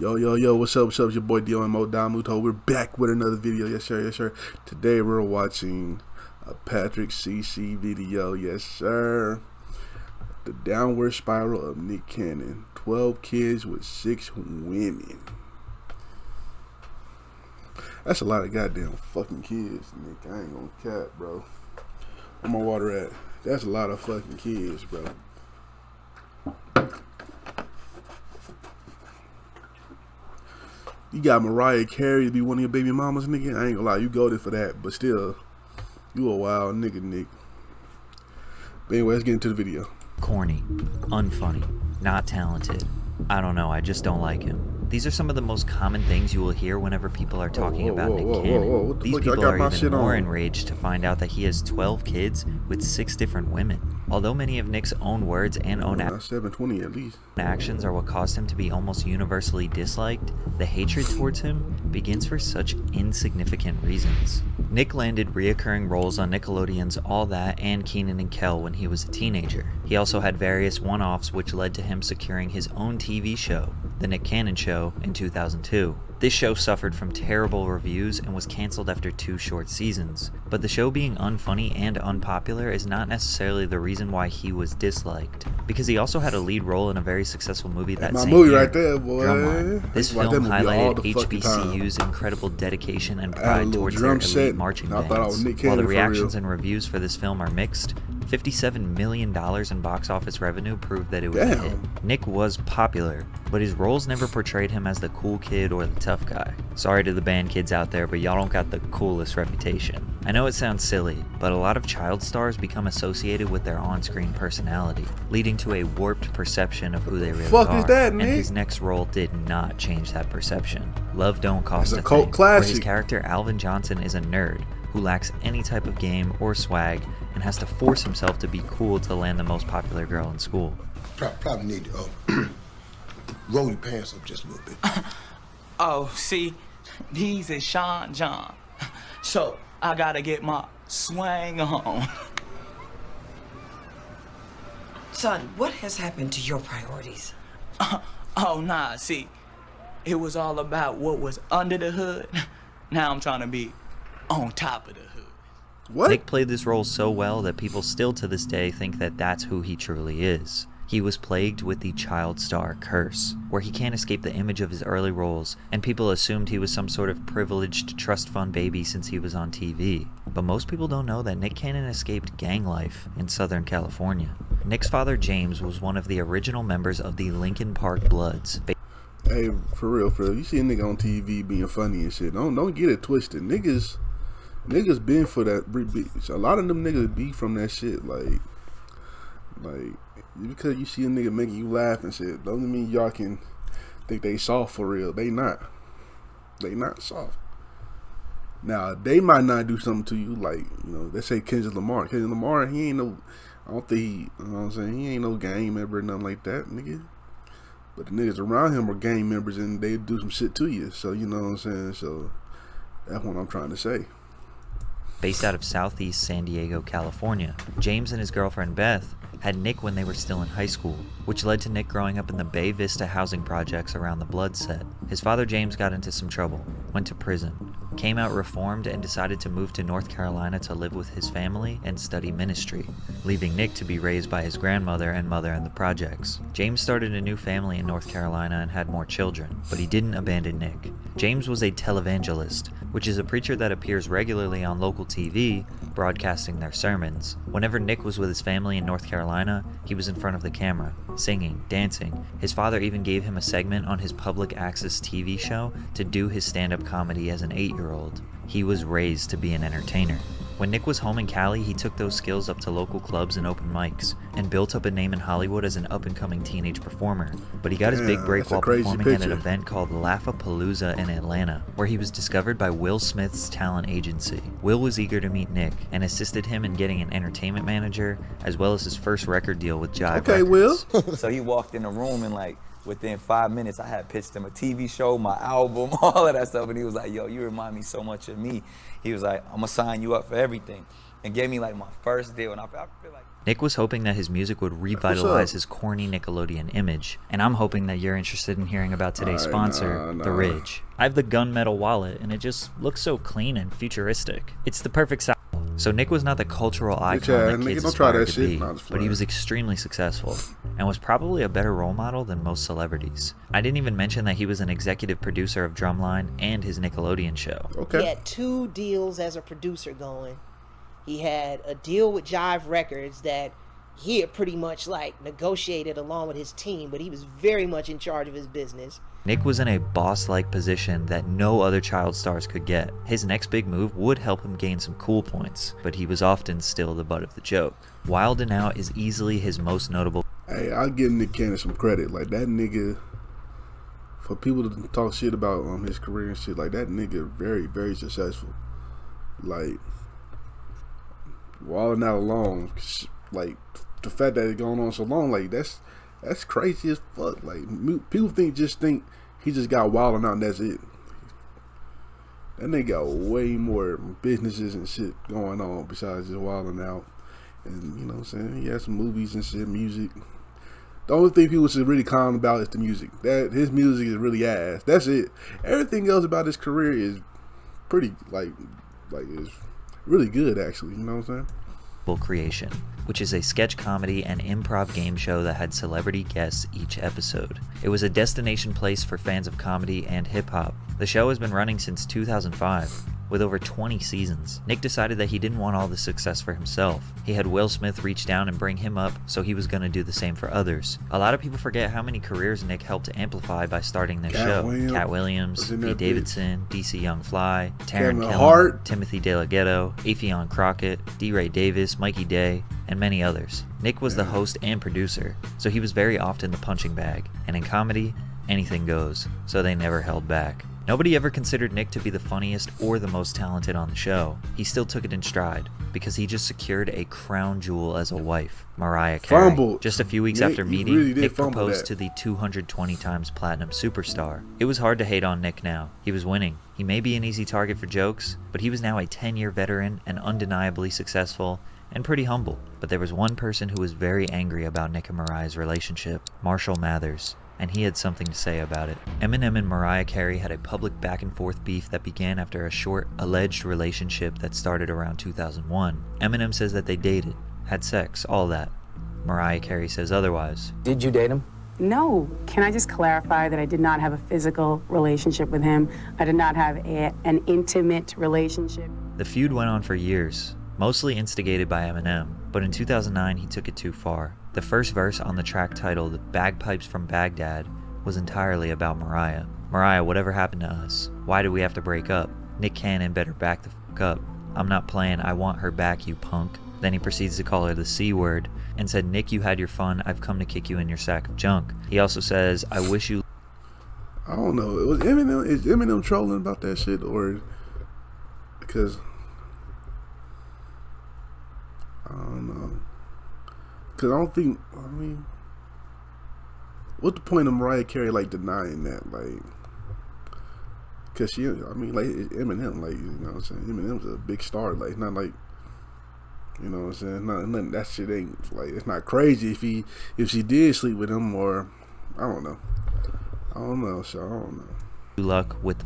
Yo, what's up, It's your boy Domuto. We're back with another video, yes sir. Today we're watching a Patrick CC video, yes sir. The downward spiral of Nick Cannon. 12 kids with 6 women. That's a lot of goddamn fucking kids, Nick. I ain't gonna cap, bro. Where my water at? That's a lot of fucking kids, bro. You got Mariah Carey to be one of your baby mamas, nigga. I ain't gonna lie, you goated for that, but still, you a wild nigga, Nick. But anyway, let's get into the video. Corny, unfunny, not talented. I don't know, I just don't like him. These are some of the most common things you will hear whenever people are talking about Nick Cannon. These people are even more enraged to find out that he has 12 kids with 6 different women. Although many of Nick's own words and own 720 at least actions are what caused him to be almost universally disliked, the hatred towards him begins for such insignificant reasons. Nick landed reoccurring roles on Nickelodeon's All That and Kenan and Kel when he was a teenager. He also had various one-offs which led to him securing his own TV show, The Nick Cannon Show, in 2002. This show suffered from terrible reviews and was cancelled after 2 short seasons. But the show being unfunny and unpopular is not necessarily the reason why he was disliked, because he also had a lead role in a very successful movie that same year. Right there, boy. Drumline. This film highlighted HBCU's incredible dedication and pride towards their elite marching bands. While the reactions and reviews for this film are mixed, $57 million in box office revenue proved that it was a hit. Nick was popular, but his roles never portrayed him as the cool kid or the tough guy. Sorry to the band kids out there, but y'all don't got the coolest reputation. I know it sounds silly, but a lot of child stars become associated with their on-screen personality, leading to a warped perception of who they really are. Is that, Nick? And his next role did not change that perception. Love Don't Cost a cult Thing, classic. where his character Alvin Johnson is a nerd who lacks any type of game or swag and has to force himself to be cool to land the most popular girl in school. Probably need to roll your pants up just a little bit. Oh, see, these is Sean John. So I gotta get my swang on. Son, what has happened to your priorities? Oh, nah, see, it was all about what was under the hood. Now I'm trying to be on top of the hood. What? Nick played this role so well that people still to this day think that that's who he truly is. He was plagued with the child star curse, where he can't escape the image of his early roles, and people assumed he was some sort of privileged trust fund baby since he was on TV. But most people don't know that Nick Cannon escaped gang life in Southern California. Nick's father, James, was one of the original members of the Lincoln Park Bloods. Hey, for real, you see a nigga on TV being funny and shit. Don't get it twisted. Niggas been for that. A lot of them niggas be from that shit. Like because you see a nigga making you laugh and shit, doesn't mean y'all can think they soft for real. They not soft. Now they might not do something to you, like, you know, let's say Kendrick Lamar. Kendrick Lamar, he ain't no, I don't think he, you know what I'm saying, he ain't no gang member or nothing like that, nigga. But the niggas around him are gang members and they do some shit to you. So you know what I'm saying. So that's what I'm trying to say. Based out of Southeast San Diego, California, James and his girlfriend Beth had Nick when they were still in high school, which led to Nick growing up in the Bay Vista housing projects around the Blood set. His father James got into some trouble, went to prison, came out reformed, and decided to move to North Carolina to live with his family and study ministry, leaving Nick to be raised by his grandmother and mother in the projects. James started a new family in North Carolina and had more children, but he didn't abandon Nick. James was a televangelist, which is a preacher that appears regularly on local TV, broadcasting their sermons. Whenever Nick was with his family in North Carolina, he was in front of the camera, singing, dancing. His father even gave him a segment on his public access TV show to do his stand-up comedy as an 8-year-old. He was raised to be an entertainer. When Nick was home in Cali, he took those skills up to local clubs and open mics, and built up a name in Hollywood as an up-and-coming teenage performer. But he got his big break while performing at an event called Laugh-A-Palooza in Atlanta, where he was discovered by Will Smith's talent agency. Will was eager to meet Nick, and assisted him in getting an entertainment manager, as well as his first record deal with Jive Records. Will. So he walked in the room and like, within 5 minutes, I had pitched him a TV show, my album, all of that stuff. And he was like, yo, you remind me so much of me. He was like, I'm gonna sign you up for everything. and gave me like my first deal. And I feel like Nick was hoping that his music would revitalize his corny Nickelodeon image, and I'm hoping that you're interested in hearing about today's sponsor, The Ridge. I have the gunmetal wallet, and it just looks so clean and futuristic. It's the perfect size. So Nick was not the cultural icon that kids aspired to be, but he was extremely successful, and was probably a better role model than most celebrities. I didn't even mention that he was an executive producer of Drumline and his Nickelodeon show. He had 2 deals as a producer going. He had a deal with Jive Records that he had pretty much like negotiated along with his team, but he was very much in charge of his business. Nick was in a boss-like position that no other child stars could get. His next big move would help him gain some cool points, but he was often still the butt of the joke. Wild 'N Out is easily his most notable. Hey, I'll give Nick Cannon some credit. Like, that nigga, for people to talk shit about his career and shit, like, that nigga very, very successful. Like, Wild 'N Out alone, like, the fact that it's going on so long, like, that's crazy as fuck. Like, people just think he just got Wild 'N Out and that's it. That nigga got way more businesses and shit going on besides just Wild 'N Out. And you know what I'm saying? He has some movies and shit, music. The only thing people should really comment about is the music. That his music is really ass. That's it. Everything else about his career is pretty like is really good actually. You know what I'm saying? Creation, which is a sketch comedy and improv game show that had celebrity guests each episode. It was a destination place for fans of comedy and hip-hop. The show has been running since 2005, with over 20 seasons. Nick decided that he didn't want all the success for himself. He had Will Smith reach down and bring him up, so he was going to do the same for others. A lot of people forget how many careers Nick helped to amplify by starting this show. Cat Williams, Pete Davidson, DC Young Fly, Taron Killam, Timothy De La Ghetto, Affion Crockett, D. Ray Davis, Mikey Day, and many others. Nick was the host and producer, so he was very often the punching bag, and in comedy, anything goes, so they never held back. Nobody ever considered Nick to be the funniest or the most talented on the show. He still took it in stride, because he just secured a crown jewel as a wife, Mariah Carey. Just a few weeks after meeting, Nick proposed to the 220 times platinum superstar. It was hard to hate on Nick now. He was winning. He may be an easy target for jokes, but he was now a 10-year veteran and undeniably successful, and pretty humble. But there was one person who was very angry about Nick and Mariah's relationship, Marshall Mathers, and he had something to say about it. Eminem and Mariah Carey had a public back and forth beef that began after a short, alleged relationship that started around 2001. Eminem says that they dated, had sex, all that. Mariah Carey says otherwise. Did you date him? No. Can I just clarify that I did not have a physical relationship with him? I did not have an intimate relationship. The feud went on for years, mostly instigated by Eminem, but in 2009 he took it too far. The first verse on the track titled Bagpipes from Baghdad was entirely about Mariah. Mariah, whatever happened to us? Why did we have to break up? Nick Cannon better back the fuck up. I'm not playing, I want her back, you punk. Then he proceeds to call her the C word and said, Nick, you had your fun, I've come to kick you in your sack of junk. He also says, I wish you... I don't know, is Eminem trolling about that shit, or... Because... I don't know. Because I don't think, I mean, what's the point of Mariah Carey, like, denying that? Like, because she, I mean, like, it's Eminem, like, you know what I'm saying? Eminem's a big star. Like, it's not like, you know what I'm saying? Nothing, that shit ain't, like, it's not crazy if she did sleep with him, or, I don't know. So I don't know. Luck with...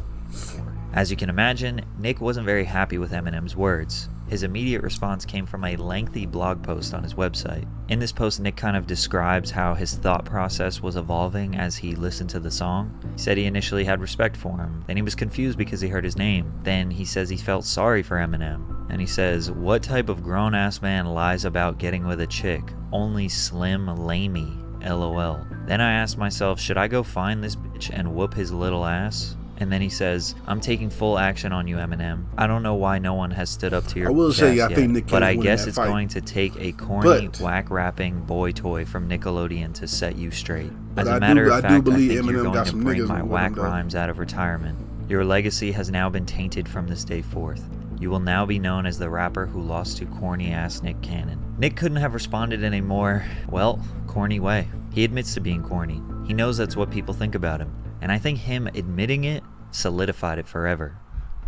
As you can imagine, Nick wasn't very happy with Eminem's words. His immediate response came from a lengthy blog post on his website. In this post, Nick kind of describes how his thought process was evolving as he listened to the song. He said he initially had respect for him, then he was confused because he heard his name. Then he says he felt sorry for Eminem. And he says, what type of grown-ass man lies about getting with a chick? Only Slim Lamey, LOL. Then I asked myself, should I go find this bitch and whoop his little ass? And then he says, I'm taking full action on you, Eminem. I don't know why no one has stood up to your chest yet, but I guess it's going to take a corny, whack-rapping boy toy from Nickelodeon to set you straight. As a matter of fact, I think you're going to bring my whack rhymes out of retirement. Your legacy has now been tainted from this day forth. You will now be known as the rapper who lost to corny-ass Nick Cannon. Nick couldn't have responded in a more, well, corny way. He admits to being corny. He knows that's what people think about him. And I think him admitting it solidified it forever.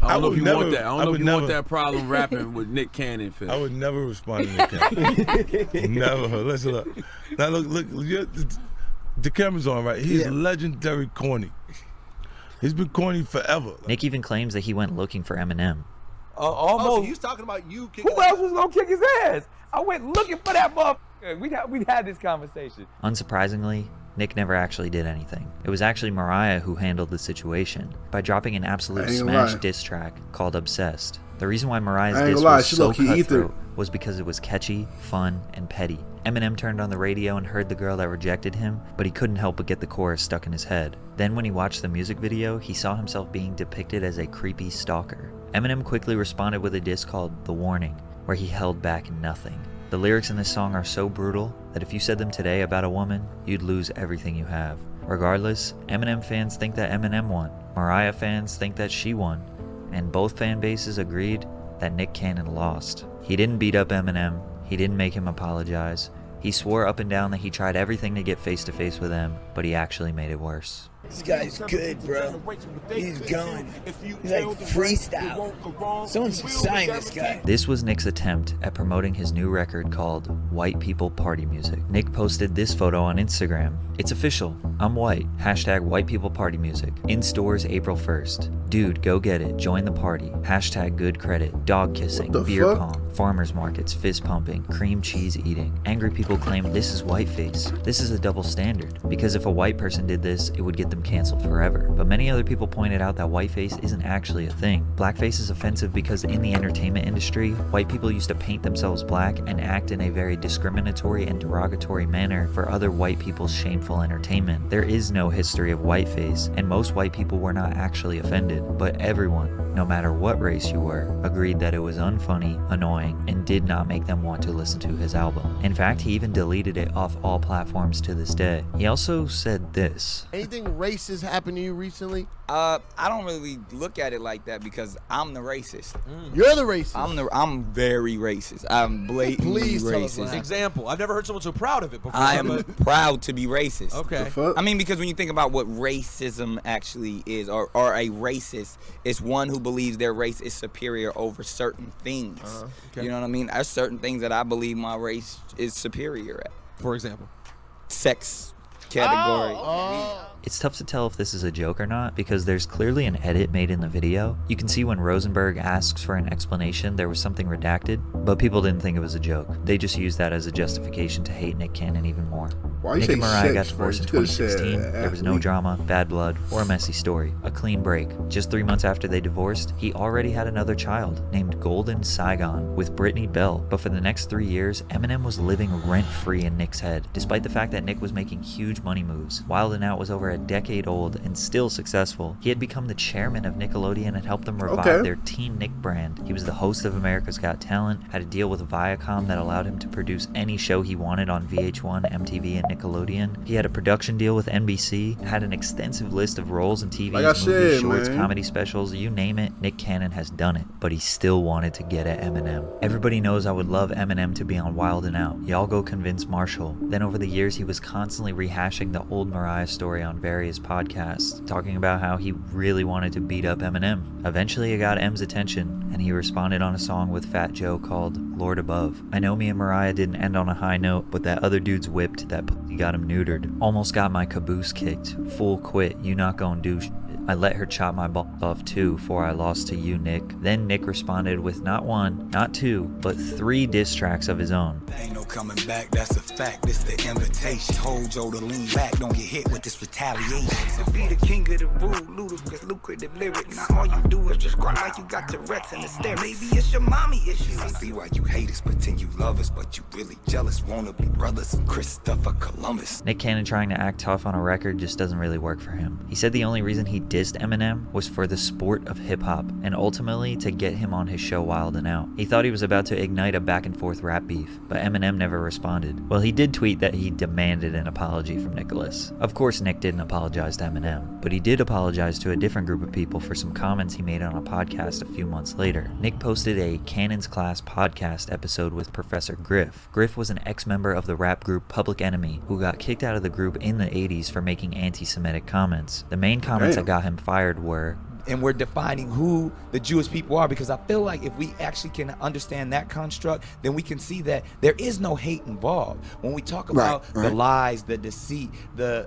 I don't know if would you never- want that. I I don't know would if you want never- that problem rapping with Nick Cannon, Phil. I would never respond to Nick Cannon. Never. Listen, look. Now look. The camera's on, right? He's legendary corny. He's been corny forever. Nick even claims that he went looking for Eminem. Almost. Oh, so he's talking about you kicking. Who else was gonna kick his ass? I went looking for that motherfucker. We had this conversation. Unsurprisingly, Nick never actually did anything. It was actually Mariah who handled the situation by dropping an absolute smash diss track called Obsessed. The reason why Mariah's diss was so cutthroat was because it was catchy, fun, and petty. Eminem turned on the radio and heard the girl that rejected him, but he couldn't help but get the chorus stuck in his head. Then when he watched the music video, he saw himself being depicted as a creepy stalker. Eminem quickly responded with a diss called The Warning, where he held back nothing. The lyrics in this song are so brutal that if you said them today about a woman, you'd lose everything you have. Regardless, Eminem fans think that Eminem won, Mariah fans think that she won, and both fan bases agreed that Nick Cannon lost. He didn't beat up Eminem, he didn't make him apologize, he swore up and down that he tried everything to get face to face with him, but he actually made it worse. This guy's good, bro. He's going. He's like freestyle. Someone should sign this guy. This was Nick's attempt at promoting his new record called White People Party Music. Nick posted this photo on Instagram. It's official. I'm white. Hashtag White People Party Music. In stores April 1st. Dude, go get it. Join the party. Hashtag good credit. Dog kissing. Beer pong. Farmers markets. Fist pumping. Cream cheese eating. Angry people claim this is whiteface. This is a double standard. Because if a white person did this, it would get them canceled forever. But many other people pointed out that whiteface isn't actually a thing. Blackface is offensive because in the entertainment industry, white people used to paint themselves black and act in a very discriminatory and derogatory manner for other white people's shameful entertainment. There is no history of whiteface, and most white people were not actually offended, but everyone, no matter what race you were, agreed that it was unfunny, annoying, and did not make them want to listen to his album. In fact, he even deleted it off all platforms to this day. He also said this. Anything racist happened to you recently? I don't really look at it like that because I'm the racist. You're the racist. I'm very racist. I'm blatantly Please tell us racist. what happened. Example. I've never heard someone so proud of it before. I am proud to be racist. Okay. I mean, because when you think about what racism actually is, or a racist, it's one who believes their race is superior over certain things. Okay. You know what I mean? There's certain things that I believe my race is superior at. For example? Sex category. It's tough to tell if this is a joke or not because there's clearly an edit made in the video. You can see when Rosenberg asks for an explanation there was something redacted, but people didn't think it was a joke. They just used that as a justification to hate Nick Cannon even more. Why Nick and Mariah got sex divorced in first? You could've 2016. said There was no athlete. drama, bad blood, or a messy story. A clean break. Just 3 months after they divorced, he already had another child named Golden Saigon with Brittany Bell. But for the next 3 years, Eminem was living rent-free in Nick's head, despite the fact that Nick was making huge money moves. Wild 'N Out was over a decade old and still successful. He had become the chairman of Nickelodeon and helped them revive their Teen Nick brand. He was the host of America's Got Talent, had a deal with Viacom that allowed him to produce any show he wanted on VH1, MTV, and Nickelodeon. He had a production deal with NBC, had an extensive list of roles in TV, Like I movies, said, shorts, man. comedy specials, you name it, Nick Cannon has done it. But he still wanted to get at Eminem. Everybody knows I would love Eminem to be on Wild 'N Out. Y'all go convince Marshall. Then over the years, he was constantly rehashing the old Mariah story on various podcasts, talking about how he really wanted to beat up Eminem. Eventually, it got M's attention, and he responded on a song with Fat Joe called Lord Above. I know me and Mariah didn't end on a high note, but that other dude's whipped, that pussy got him neutered. Almost got my caboose kicked. Full quit, you not gonna do shit. I let her chop my balls off too before I lost to you, Nick. Then Nick responded with not one, not two, but 3 diss tracks of his own. Ain't no coming back, that's a fact. This the invitation. Told Joe to lean back, don't get hit with this retaliation. To be the king of the rude, ludicrous, lucrative lyrics. Now all you do is just cry like you got Tourette's and hysterics. Maybe it's your mommy issue. I see why you hate us, pretend you love us, but you really jealous. Wanna be brothers, Christopher Columbus. Nick Cannon trying to act tough on a record just doesn't really work for him. He said the only reason he dissed Eminem was for the sport of hip-hop, and ultimately to get him on his show Wild 'N Out. He thought he was about to ignite a back-and-forth rap beef, but Eminem never responded. Well, he did tweet that he demanded an apology from Nicholas. Of course, Nick didn't apologize to Eminem, but he did apologize to a different group of people for some comments he made on a podcast a few months later. Nick posted a Cannon's Class podcast episode with Professor Griff. Griff was an ex-member of the rap group Public Enemy who got kicked out of the group in the 80s for making anti-Semitic comments. The main comments that got him fired were, and we're defining who the Jewish people are, because I feel like if we actually can understand that construct, then we can see that there is no hate involved. When we talk about the lies, the deceit,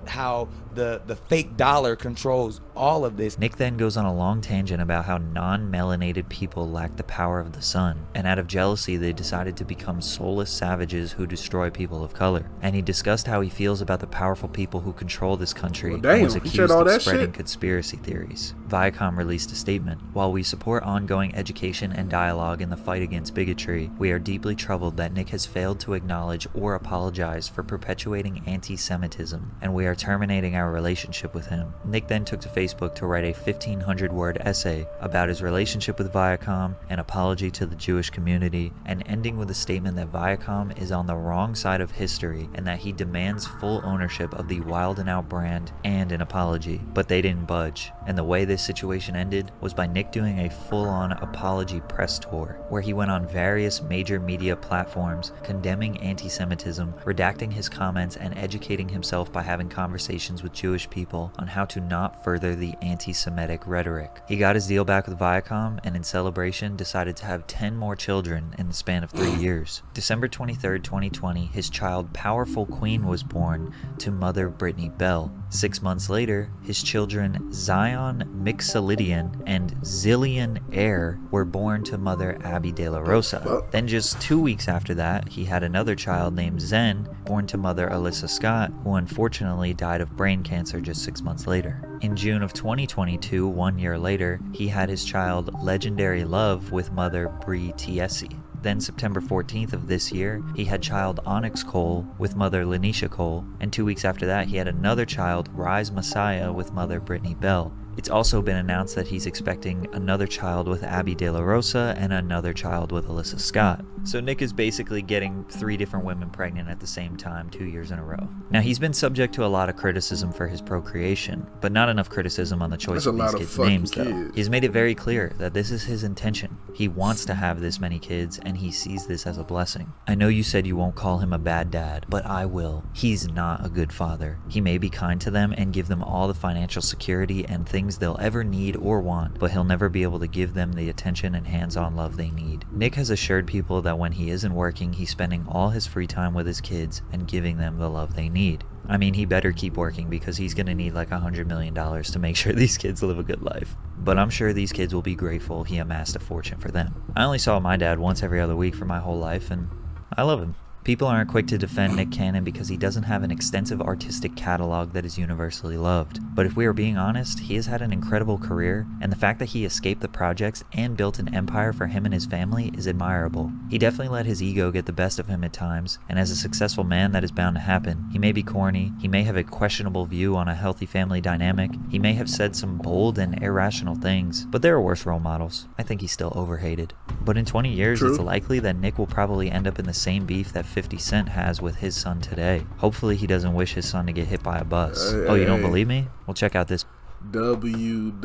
how the fake dollar controls all of this. Nick then goes on a long tangent about how non-melanated people lack the power of the sun, and out of jealousy they decided to become soulless savages who destroy people of color. And he discussed how he feels about the powerful people who control this country, and was accused of spreading conspiracy theories. Viacom released a statement: "While we support ongoing education and dialogue in the fight against bigotry, we are deeply troubled that Nick has failed to acknowledge or apologize for perpetuating anti-Semitism, and we are terminating our relationship with him." Nick then took to Facebook to write a 1,500-word essay about his relationship with Viacom, an apology to the Jewish community, and ending with a statement that Viacom is on the wrong side of history and that he demands full ownership of the Wild 'N Out brand and an apology. But they didn't budge, and the way this situation ended was by Nick doing a full-on apology press tour, where he went on various major media platforms condemning anti-Semitism, redacting his comments, and educating himself by having conversations with Jewish people on how to not further the anti-Semitic rhetoric. He got his deal back with Viacom, and in celebration decided to have 10 more children in the span of 3 years. December 23rd, 2020, his child Powerful Queen was born to mother Brittany Bell. 6 months later, his children Zion Mixolydian and Zillion Air were born to mother Abby De La Rosa. Then just 2 weeks after that, he had another child named Zen, born to mother Alyssa Scott, who unfortunately died of brain cancer just 6 months later. In June of 2022, 1 year later, he had his child Legendary Love with mother Bree Tiesi. Then September 14th of this year, he had child Onyx Cole with mother Lanisha Cole, and 2 weeks after that he had another child, Rise Messiah, with mother Brittany Bell. It's also been announced that he's expecting another child with Abby De La Rosa and another child with Alyssa Scott. So Nick is basically getting 3 different women pregnant at the same time 2 years in a row. Now, he's been subject to a lot of criticism for his procreation, but not enough criticism on the choice of these kids' names, though. He's made it very clear that this is his intention. He wants to have this many kids, and he sees this as a blessing. I know you said you won't call him a bad dad, but I will. He's not a good father. He may be kind to them and give them all the financial security and things they'll ever need or want, but he'll never be able to give them the attention and hands-on love they need. Nick has assured people that when he isn't working, he's spending all his free time with his kids and giving them the love they need. I mean, he better keep working because he's gonna need like $100 million to make sure these kids live a good life. But I'm sure these kids will be grateful he amassed a fortune for them. I only saw my dad once every other week for my whole life, and I love him. People aren't quick to defend Nick Cannon because he doesn't have an extensive artistic catalog that is universally loved. But if we are being honest, he has had an incredible career, and the fact that he escaped the projects and built an empire for him and his family is admirable. He definitely let his ego get the best of him at times, and as a successful man, that is bound to happen. He may be corny, he may have a questionable view on a healthy family dynamic, he may have said some bold and irrational things, but there are worse role models. I think he's still overhated. But in 20 years, it's likely that Nick will probably end up in the same beef that 50 Cent has with his son today. Hopefully he doesn't wish his son to get hit by a bus. Oh, you don't believe me? Well, check out this. www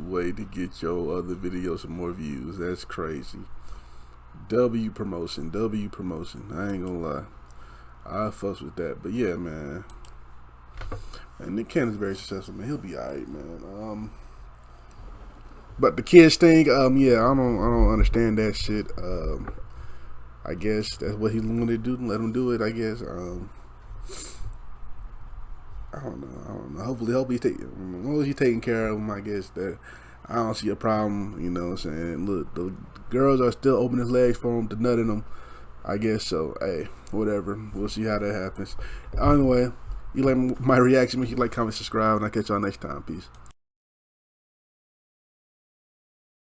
way to get your other videos some more views. That's crazy. W promotion. I ain't gonna lie. I fuss with that. But yeah, man. And Nick Cannon's very successful, man. He'll be alright, man. But the kids thing, yeah, I don't understand that shit. I guess that's what he wanted to do. Let him do it, I guess. I don't know. Hopefully he's as long as he's taking care of him, I guess that I don't see a problem. You know what I'm saying? Look, the girls are still opening his legs for him to nut in them, I guess. So hey, whatever. We'll see how that happens. Anyway, you like my reaction? Make you like, comment, subscribe, and I'll catch y'all next time. Peace.